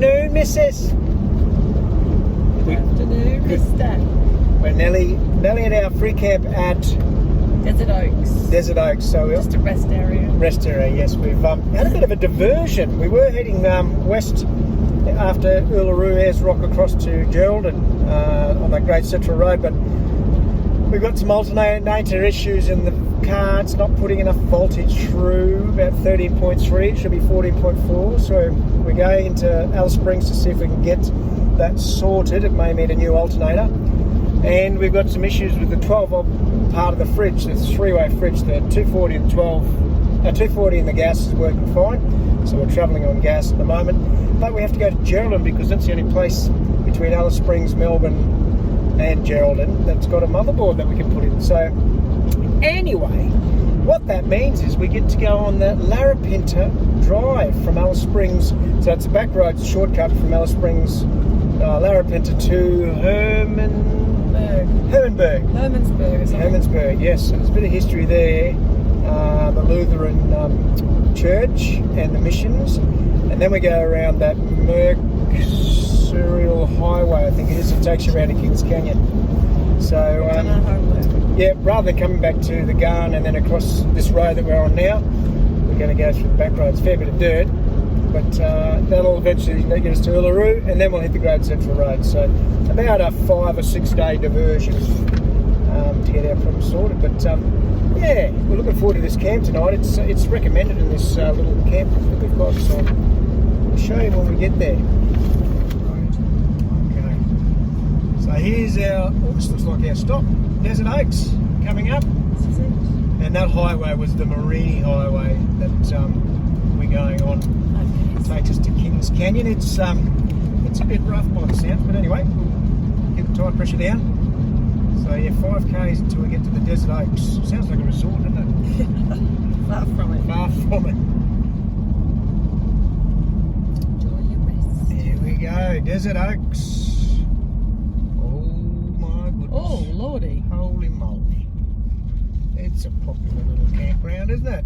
afternoon, missus. Good afternoon, mister. We're nearly at our free camp at Desert Oaks. So we're Just a rest area. Rest area, yes. We've had a bit of a diversion. We were heading west after Uluru, Ayers Rock across to Geraldton on that Great Central Road, but we've got some alternator issues in the car. It's not putting enough voltage through, about 13.3, it should be 14.4, so we're going into Alice Springs to see if we can get that sorted. It may need a new alternator. And we've got some issues with the 12-volt part of the fridge. It's a three-way fridge. The 240 and 240 in the gas is working fine. So we're travelling on gas at the moment. But we have to go to Geraldton because that's the only place between Alice Springs, Melbourne and Geraldton that's got a motherboard that we can put in. So anyway, what that means is we get to go on the Larapinta drive from Alice Springs. So it's a back road, it's a shortcut from Alice Springs, Larapinta to Hermannsburg, yes. So there's a bit of history there. The Lutheran church and the missions. And then we go around that Mercurial Highway, I think it is. It takes you around to Kings Canyon. So, yeah, rather than coming back to the Garn and then across this road that we're on now, we're going to go through the back roads. Fair bit of dirt. But that'll eventually get us to Uluru, and then we'll hit the Great Central Road. So about a 5 or 6 day diversion to get our problems sorted. But yeah, we're looking forward to this camp tonight. It's recommended in this little camp that we've got. So I'll show you when we get there. Okay. So here's this looks like our stop. Desert Oaks coming up. And that highway was the Mereenie Highway that we're going on. Takes us to Kings Canyon. It's a bit rough by the sounds, but anyway, we'll get the tire pressure down. So yeah, 5 k's until we get to the Desert Oaks. Sounds like a resort, doesn't it? Far from it. Far from it. Enjoy your rest. Here we go, Desert Oaks. Oh my goodness. Oh lordy. Holy moly. It's a popular little campground, isn't it?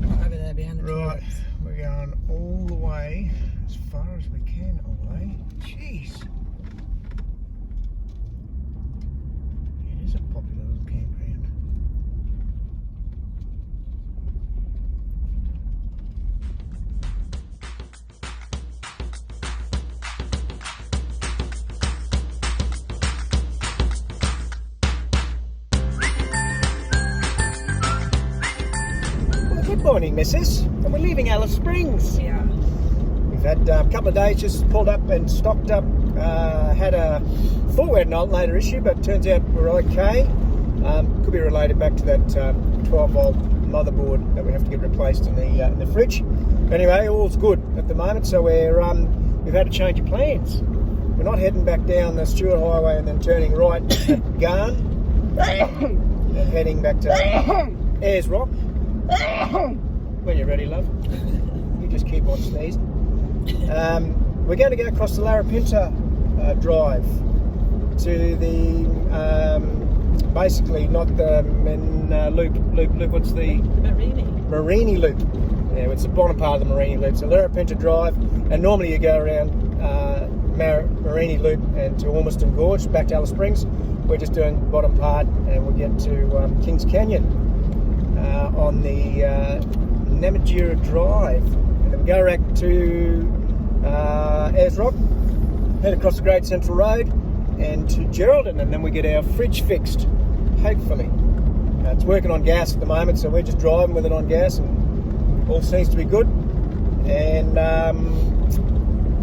Over there behind the Right. trees. We're going all the way, as far as we can away. Jeez. It is a popular little campground. Well, good morning, missus. And we're leaving Alice Springs. Yeah. We've had a couple of days just pulled up and stocked up. Thought we had an alternator issue, but turns out we're okay. Could be related back to that 12-volt motherboard that we have to get replaced in the fridge. Anyway, all's good at the moment. So we've had a change of plans. We're not heading back down the Stewart Highway and then turning right at Garn and heading back to Ayers Rock. When you're ready, love. You just keep on sneezing. We're going to go across the Larapinta drive to the basically not the Loop. What's the Mereenie Loop? Yeah, it's the bottom part of the Mereenie Loop. So Larapinta Drive, and normally you go around Mereenie Loop and to Ormiston Gorge back to Alice Springs. We're just doing the bottom part, and we'll get to Kings Canyon on the Namatjira Drive, and then we go back to Ayers Rock, head across the Great Central Road and to Geraldton, and then we get our fridge fixed, hopefully. It's working on gas at the moment, so we're just driving with it on gas, and all seems to be good. And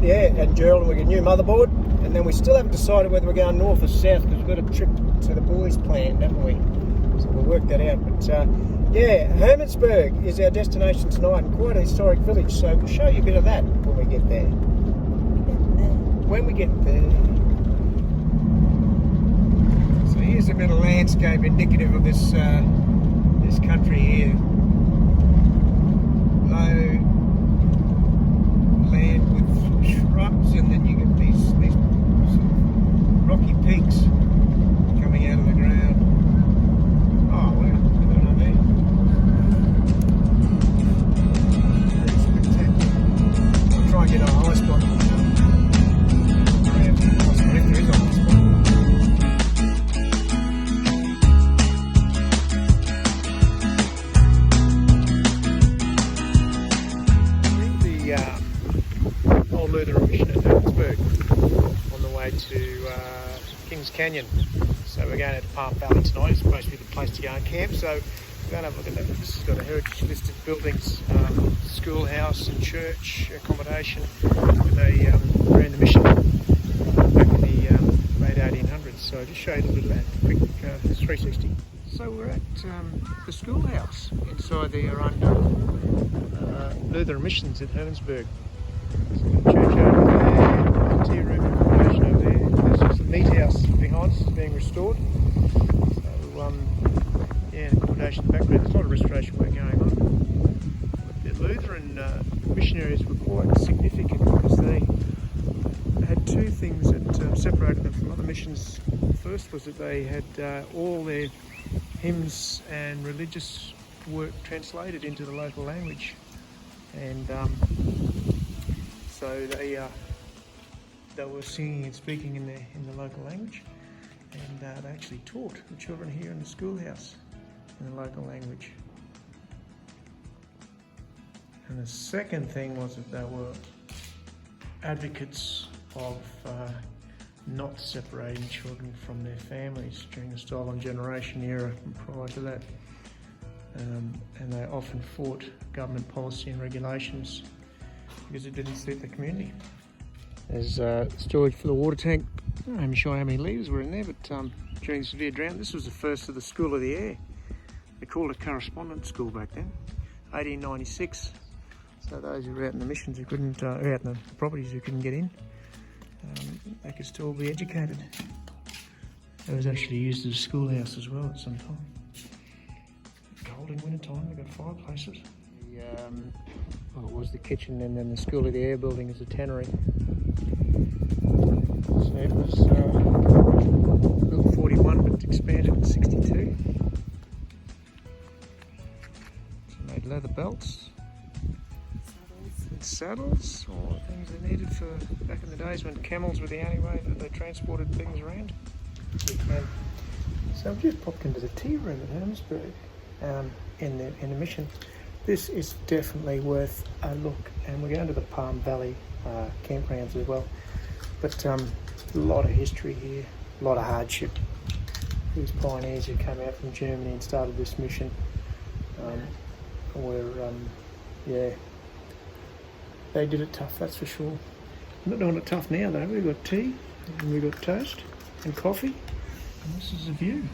yeah, at Geraldton we get a new motherboard, and then we still haven't decided whether we're going north or south because we've got a trip to the boys planned, haven't we? So we'll work that out. But yeah, Hermannsburg is our destination tonight, and quite a historic village, so we'll show you a bit of that when we get there. When we get there. So here's a bit of landscape indicative of this this country here. Low land with shrubs, and then you get these sort of rocky peaks coming out of the ground. Oh wow, look at that on there. That's spectacular. I'll try and get a high Canyon. So we're going to Palm Valley tonight. It's supposed to be the place to go and camp. So we're going to have a look at that. This has got a heritage listed buildings, schoolhouse and church accommodation. They ran the mission back in the late 1800s. So I'll just show you a little bit of that. Quick 360. So we're at the schoolhouse inside the Lutheran missions at Hermannsburg. So church over there, tea room accommodation over there. This is the meat house behind us, being restored. So yeah, accommodation in the background. There's a lot of restoration work going on. But the Lutheran missionaries were quite significant because they had two things that separated them from other missions. First was that they had all their hymns and religious work translated into the local language, and so they were singing and speaking in the local language, and they actually taught the children here in the schoolhouse in the local language. And the second thing was that they were advocates of not separating children from their families during the stolen generation era and prior to that. And they often fought government policy and regulations because it didn't suit the community. There's storage for the water tank. I'm not even sure how many litres were in there, but during the severe drought, this was the first of the School of the Air. They called it correspondence school back then, 1896. So those who were out in the missions who couldn't, out in the properties who couldn't get in, they could still be educated. It was actually used as a schoolhouse as well at some time. Cold in winter time, they've got fireplaces. Well, it was the kitchen, and then the School of the Air building is a tannery. So it was built 41 but expanded in 62. So made leather belts. Saddles, or things they needed for back in the days when camels were the only way that they transported things around. So I've just popped into the tea room at Hermannsburg in the mission. This is definitely worth a look, and we're going to the Palm Valley campgrounds as well. But a lot of history here, a lot of hardship. These pioneers who came out from Germany and started this mission were, yeah, they did it tough, that's for sure. Not doing it tough now though. We've got tea, and we've got toast and coffee, and this is a view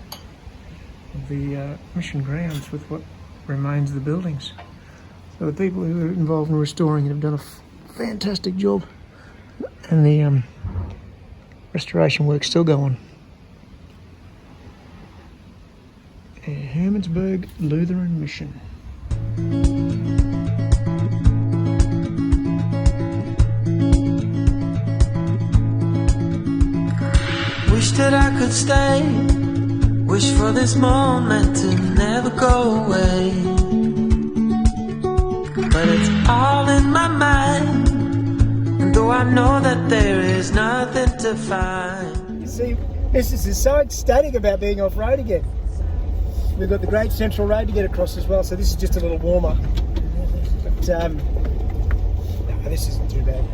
of the mission grounds with what remains of the buildings. So the people who are involved in restoring it have done a fantastic job, and the restoration work's still going. Hermannsburg Lutheran Mission. Wish that I could stay, wish for this moment to never go away. But it's all in my mind, and though I know that there is nothing to find. You see, this is so ecstatic about being off-road again. We've got the Great Central Road to get across as well, so this is just a little warm-up. But no, this isn't too bad.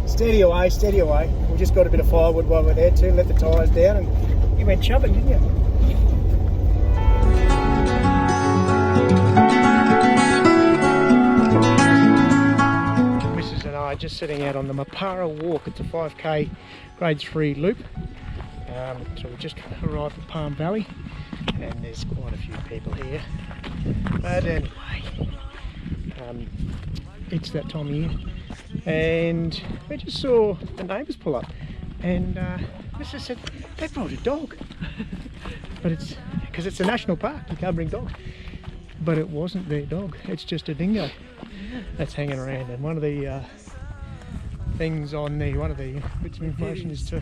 Steady away, steady away. We just got a bit of firewood while we're there too, let the tyres down, and you went chubbing, didn't you? Mrs. and I are just sitting out on the Maparo walk. It's a 5k grade 3 loop. So we just arrived at Palm Valley, and there's quite a few people here. But anyway, it's that time of year. And we just saw the neighbours pull up, and Mrs. said they brought a dog. But it's because it's a national park, you can't bring dogs. But it wasn't their dog, it's just a dingo that's hanging around. And one of the things on the bits of information is to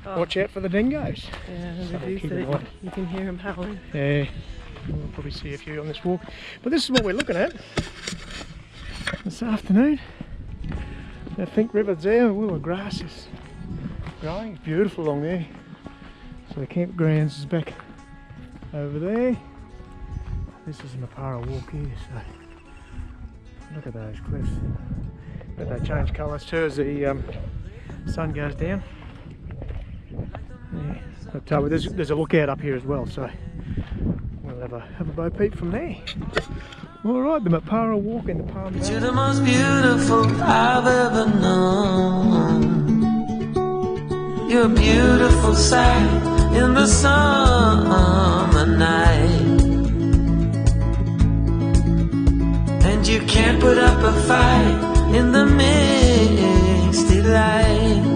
watch out for the dingoes. Yeah, So you can hear them howling. Yeah, we'll probably see a few on this walk. But this is what we're looking at this afternoon. I think river's there, the grass is growing, it's beautiful along there. So the campgrounds is back over there. This is Maparo walk here, so look at those cliffs. But they change colours too as the sun goes down. But there's a lookout up here as well, so we'll have a bow peep from there. Alright, the Maparo walk in the Palm Valley. You're the most beautiful I've ever known. You're a beautiful sight in the summer night, and you can't put up a fight in the misty light.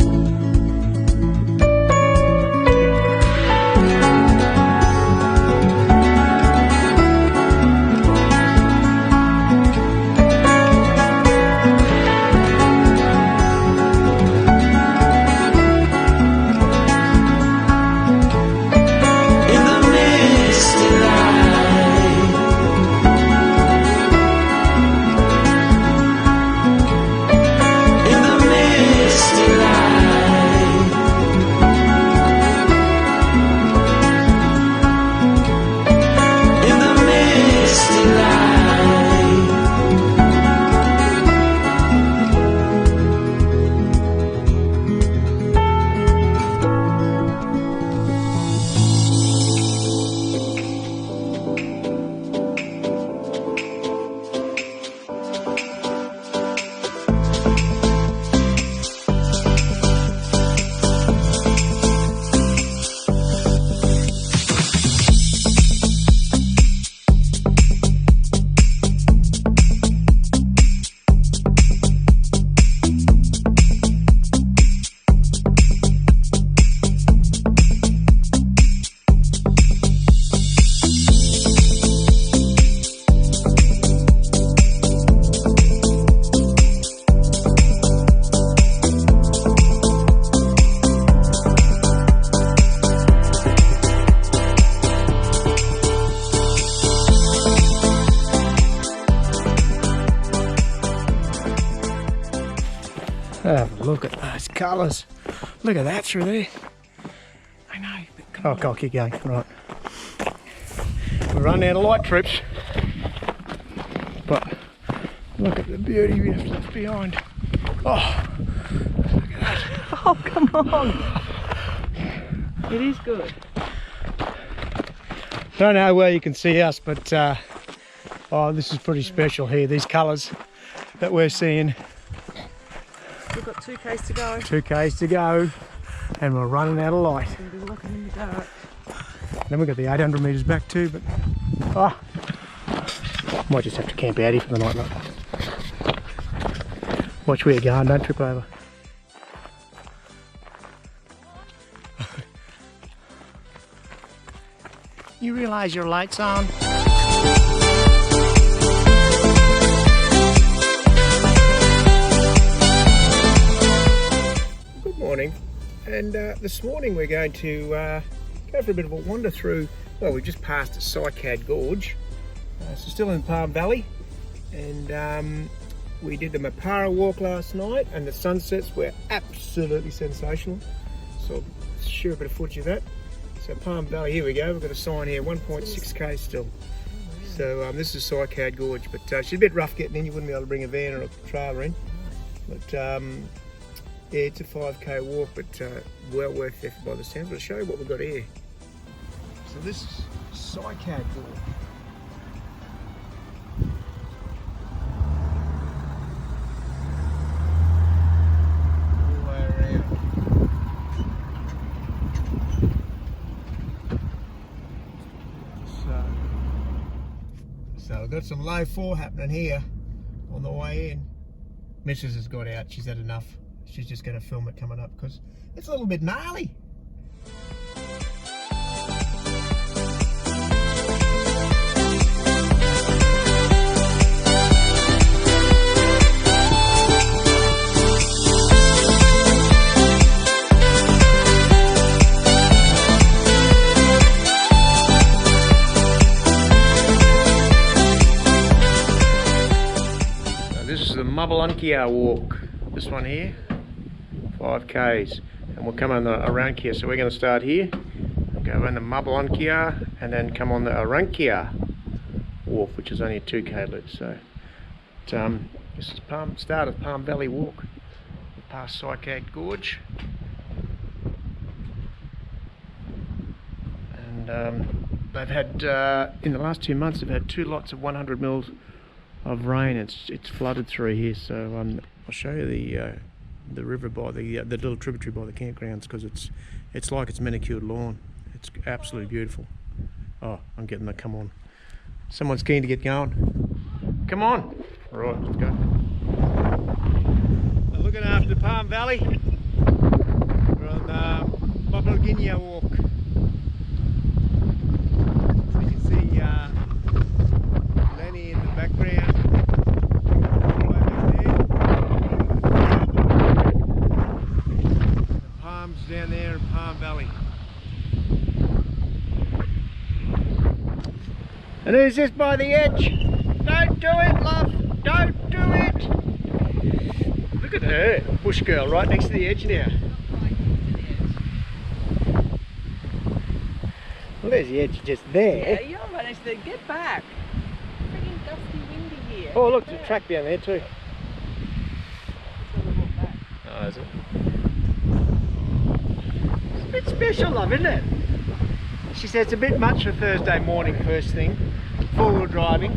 Have a look at those colours. Look at that through there. I know. Oh, I'll keep going. Right. We're running out of light, troops. But look at the beauty we have left behind. Oh, look at that. Oh, come on. It is good. Don't know where you can see us, but oh, this is pretty special here. These colours that we're seeing. We've got 2k's to go. 2k's to go, and we're running out of light. We'll be looking in the dark. Then we've got the 800 metres back too, but might just have to camp out here for the night. Look. Watch where you're going, don't trip over. You realise your light's on? Good morning, and this morning we're going to go for a bit of a wander through. Well, we've just passed the Cycad Gorge, so still in Palm Valley, and we did the Maparo walk last night, and the sunsets were absolutely sensational. So I'll share a bit of footage of that. So Palm Valley, here we go. We've got a sign here, 1.6k still. So this is Cycad Gorge, but it's a bit rough getting in. You wouldn't be able to bring a van or a trailer in, but yeah, it's a 5k walk, but well worth it by the sound. I'll show you what we've got here. So this is Cycad Gorge. All the way around. So we've got some low 4 happening here on the way in. Mrs. has got out, she's had enough. She's just going to film it coming up because it's a little bit gnarly. This is the Unplanned walk, this one here. 5k's, and we'll come on the Arrankia. So we're going to start here, go around the Unplanned, and then come on the Arrankia walk, which is only a 2k loop. So this is start of Palm Valley walk. We're past Cycad Gorge. and they've had in the last 2 months they've had 2 lots of 100 mils of rain. It's flooded through here, so I'll show you the river by the little tributary by the campgrounds, because it's like it's manicured lawn. It's absolutely beautiful. Oh, I'm getting the come on. Someone's keen to get going. Come on. All right, let's go. I'm looking after Palm Valley. We're on Papua Guinea walk. So you can see Lenny in the background. Right back there. The palms down there in Palm Valley. And who's this by the edge? Don't do it, love! Don't do it! Look at her, bush girl, right next to the edge now. Well, there's the edge just there. Yeah, you're right next to the... Get back! Freaking dusty, windy here. Oh, look, there's a track down there too. Let's walk back. Oh, is it? It's a bit special, love, isn't it? She said it's a bit much for Thursday morning, first thing. Four-wheel driving.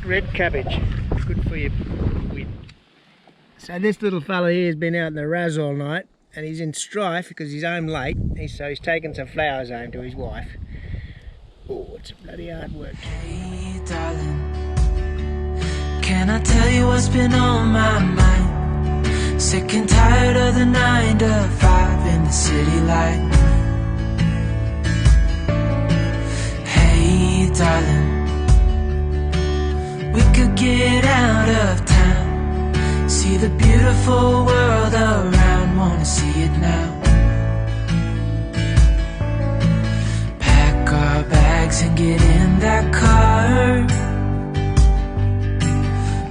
Red cabbage. Good for you. So this little fella here has been out in the raz all night, and he's in strife because he's home late. So he's taken some flowers home to his wife. Oh, it's bloody hard work. Hey, darling, can I tell you what's been on my mind? Sick and tired of the 9 to 5 in the city light. Hey, darling, we could get out of town, see the beautiful world around, wanna see it now. Pack our bags and get in that car,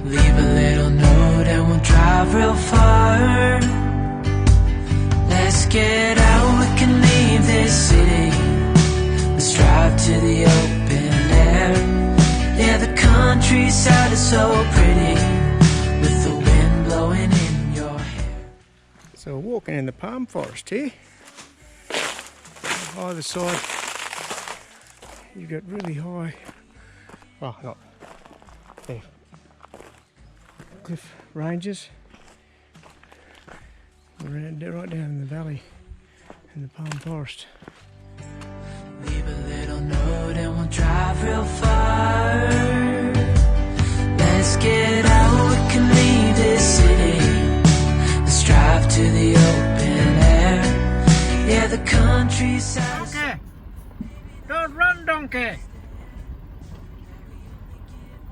leave a little note and we'll drive real far. Let's get out, we can leave this city, let's drive to the open air. Yeah, the countryside is so pretty, with the wind blowing in your hair. So we're walking in the palm forest here. Either side you've got really high, well, not there, cliff ranges. We're right down in the valley in the palm forest. Leave a little note and we'll drive real far. Let's get out, we can leave this city, let's drive to the open air. Yeah, the countryside. Donkey! Don't run, donkey!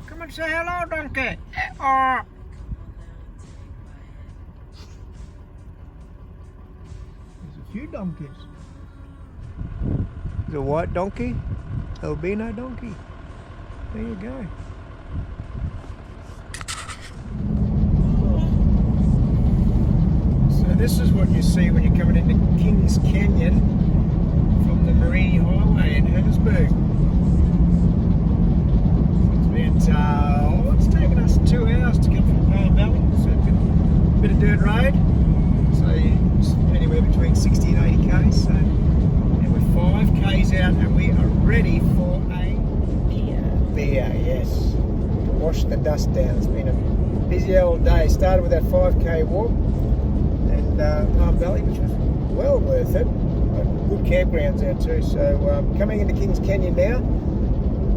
Come and say hello, donkey! Oh. There's a few donkeys. The white donkey, albino donkey. There you go. So this is what you see when you're coming into Kings Canyon from the Mereenie Highway in Hermannsburg. It's taken us 2 hours to get from Palm Valley, so a bit of dirt road. So it's anywhere between 60 and 80 k's. So 5k's out and we are ready for a beer, yes, to wash the dust down. It's been a busy old day. Started with that 5k walk and Palm Valley, which was well worth it. Good campgrounds out too. So coming into Kings Canyon now,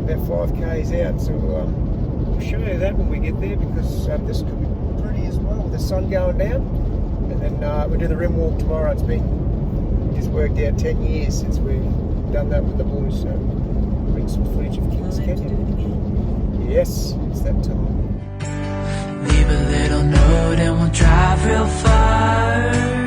about 5k's out. So we'll show you that when we get there, because this could be pretty as well with the sun going down. And then we'll do the rim walk tomorrow. It's been just worked out 10 years since we've done that with the boys, so we'll bring some footage of Kings Canyon. Yes, it's that time. Leave a little note and we'll drive real far.